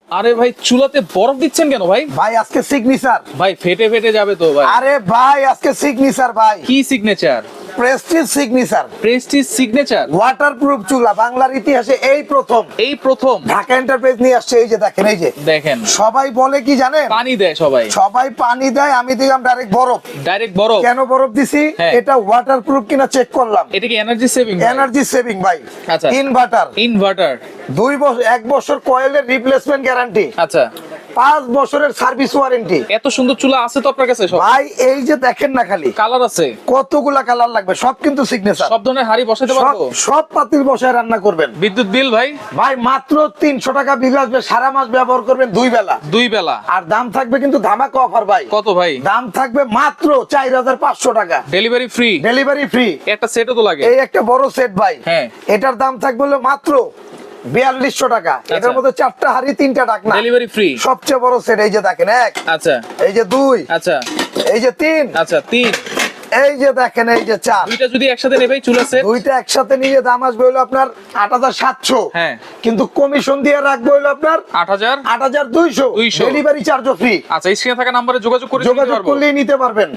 আরে ভাই চুলাতে বরফ দিচ্ছেন কেন ভাই? ভাই আজকে সিগনেচার। ভাই ফেটে ফেটে যাবে তো ভাই। আরে ভাই আজকে সিগনেচার ভাই, কি signature? Prestige signature, Prestige signature. Waterproof চুলা বাংলার ইতিহাসে এই প্রথম। এই প্রথম ঢাকা এন্টারপ্রাইজ নিয়ে আসছে, এই যে দেখেন, এই যে দেখেন সবাই বলে কি জানেন, পানি দেয় সবাই। সবাই পানি দেয়, আমি দিলাম ডাইরেক্ট বরফ। ডাইরেক্ট বরফ। কেন বরফ দিছি? হ্যাঁ। এটা ওয়াটারপ্রুফ কিনা চেক করলাম। এটা কি এনার্জি সেভিং? এনার্জি সেভিং ভাই। আচ্ছা। Inverter, inverter. 2 বছর 1 বছর কয়েলের রিপ্লেসমেন্ট গ্যারান্টি, আচ্ছা 5 বছরের সার্ভিস ওয়ারেন্টি। এত সুন্দর চুলা আছে তো আপনার কাছে? সব ভাই এই যে দেখেন না, খালি কালার আছে, কতগুলা কালার লাগবে, সব কিন্তু সিগনেচার। সব ধরনের হাড়ি বসাতে পারবো। সব পাতিল বসায় রান্না করবেন। বিদ্যুৎ বিল ভাই? ভাই মাত্র 300 টাকা বিল আসবে, সারা মাস ব্যবহার করবেন 2 বেলা। 2 বেলা। আর দাম থাকবে কিন্তু ধামাকা অফার ভাই। কত ভাই? দাম থাকবে মাত্র 4500 টাকা। Delivery free? Delivery free. একটা সেটও তো লাগে। এই একটা বড় সেট ভাই, হ্যাঁ। এটার দাম থাকবে হলো মাত্র 4200 টাকা। এটার মধ্যে 4টা হাড়ি 3টা ঢাকনা। Delivery free. সবচেয়ে বড় সেট, এই যে দেখেন, 1, আচ্ছা এই যে 2, আচ্ছা এই যে 3, আচ্ছা 3। এই যে দেখেন, এই যে 4। দুইটা যদি একসাথে নেবে চুলা সেট, দুইটা একসাথে নিয়ে দাম আসবে হলো আপনার 8700। হ্যাঁ। কিন্তু কমিশন দিয়ে রাখবো হলো আপনার 8000। 8200। 200 ডেলিভারি চার্জও ফ্রি। আচ্ছা স্ক্রিনে থাকা নম্বরে যোগাযোগ করে নিতে যোগাযোগ পারবো। করলেই নিতে পারবেন।